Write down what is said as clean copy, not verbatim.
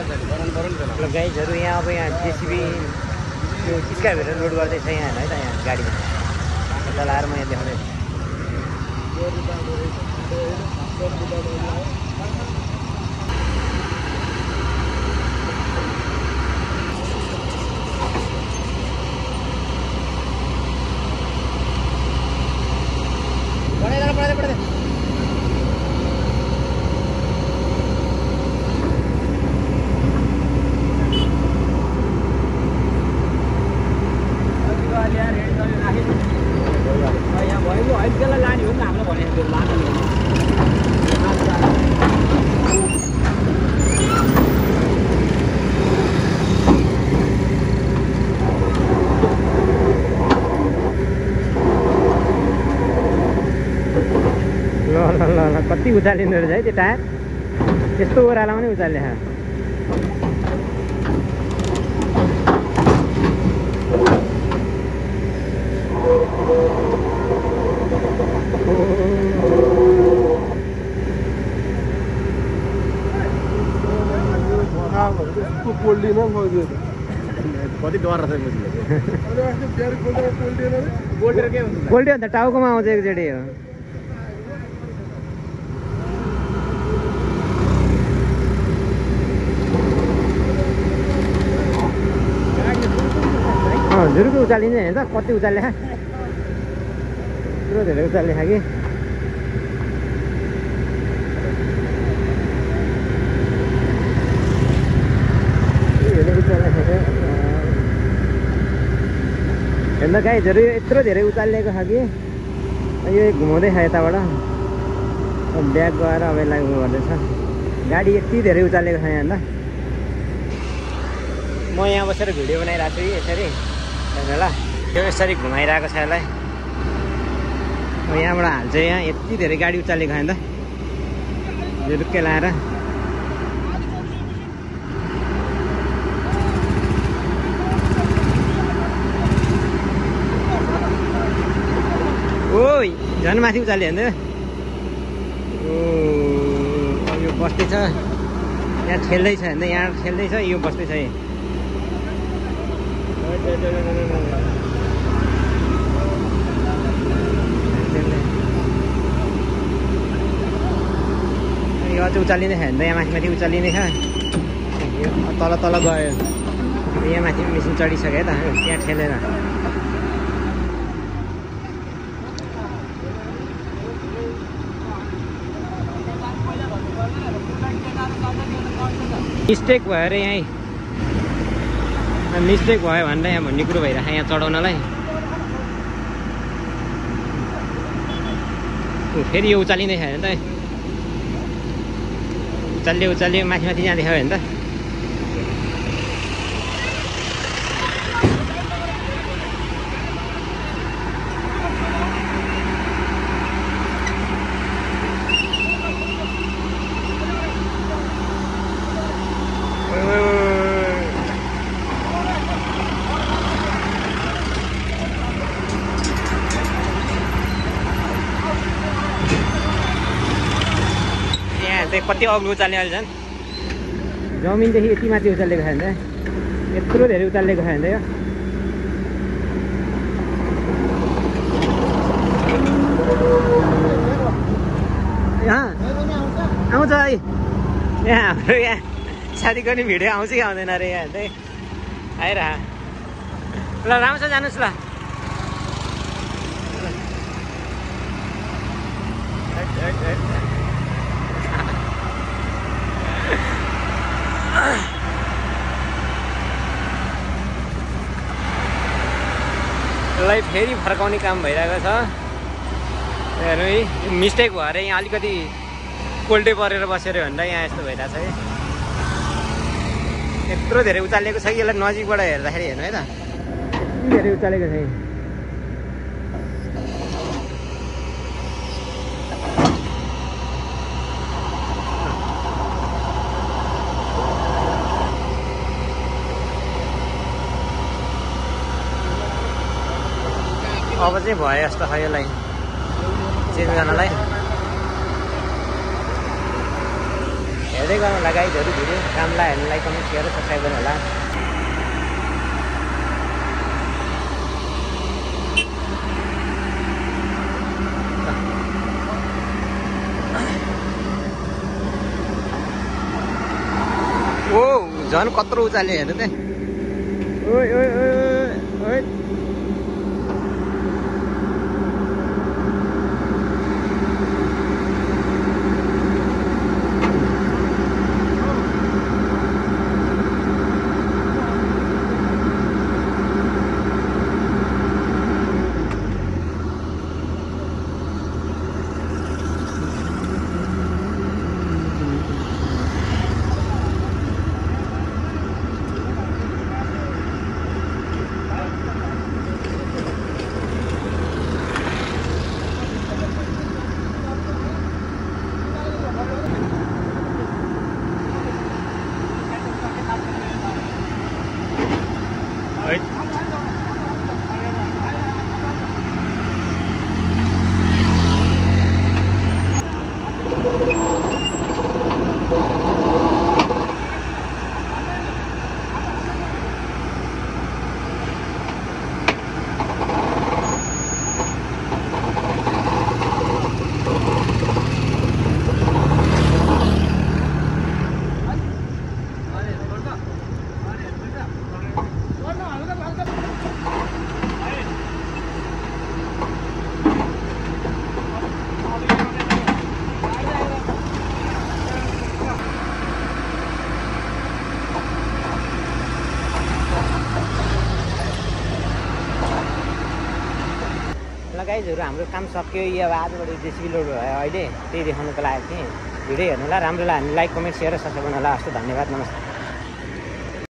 मतलब गाइजहरू यहाँ अब यहाँ जेसिबी त्यो स्काइभेटर लोड गर्दैछ यहाँ है त यहाँ गाडीमा यता लाएर म यहाँ देखाउँदै ल कति उचालिँदो रहेछ है त्यो टायर त्यस्तो ओह्रालोमा पनि उचाल्ने कति डर रहेछ गोल्डी अन्त टाउकोमा आउँछ एकचोटि हो जुरुको उचालिन्छ होइन त कति उचाल्ने यत्रो धेरै उचाल्ने कि हेर्दा गाइजहरू यत्रो धेरै उचालिएको छ कि यो घुमाउँदै छ यताबाट ब्याक गएर अब यसलाई उयो गर्दैछ गाडी यति धेरै उचालेको छ यहाँ म यहाँ बसेर भिडियो बनाइरहेको छु यसरी ल यो यसरी घुमाइरहेको छ यसलाई यहाँबाट हाल्छ यहाँ यति धेरै गाडी उचालेको छ नि त यो ढुक्कै लाएर ओ झन् माथि उचाल्यो भने ओ यो बस्दैछ यहाँ ठेल्दैछ भने यहाँ ठेल्दैछ यो बस्दैछ यो अझै उचालिँदैछ भने त यहाँ माथि माथि उचालिँदैछ तल तल गयो यहाँ माथि मेसिन चढिसक्यो त त्यहाँ ठेलेर मिस्टेक भयो अरे यहीँ मिस्टेक भयो भनेर यहाँ भन्ने कुरो भइरहेको यहाँ चढाउनलाई फेरि यो उचालिँदैछ होइन त उचाल्यो माथि माथि जाँदैछ होइन त कति अग्लो उचाल्ने अहिले झन् जमिनदेखि यति माथि उचालेको छ भने त यत्रो धेरै उचालेको छ भने त आउँछ है यहाँ हाम्रो यहाँ साथीको नि भिडियो आउँछ कि आउँदैन अरे यहाँ चाहिँ आइरह ल राम्रोसँग जानुहोस् ल यसलाई फेरि फर्काउने काम भइरहेको छ हेर्नु है मिस्टेक भएर यहाँ अलिकति कोल्टे परेर बसेर भन्दा यहाँ यस्तो भइरहेको छ है यत्रो धेरै उचालेको छ कि यसलाई नजिकबाट हेर्दाखेरि हेर्नु है त धेरै उचालेको छ अब चाहिँ भयो जस्तो छ यसलाई चेन्ज गर्नलाई हेर्दै गर्नु होला गाइजहरू भिडियो राम्रो लाग्यो भने लाइक कमेन्ट सेयर सब्सक्राइब गर्नु होला। ओ झन् कत्रो उचाल्यो हेर्नु त। ओइ ओइ ओइ ओइ गाइजहरू हाम्रो काम सक्यो। यो अब आजबाट जेसिबी लोड भयो अहिले, त्यही देखाउनुको लागि थिएँ। भिडियो हेर्नु होला, राम्रो लाग्यो भने लाइक कमेन्ट सेयर र सब्सक्राइब गर्नु होला। हस्, धन्यवाद, नमस्ते।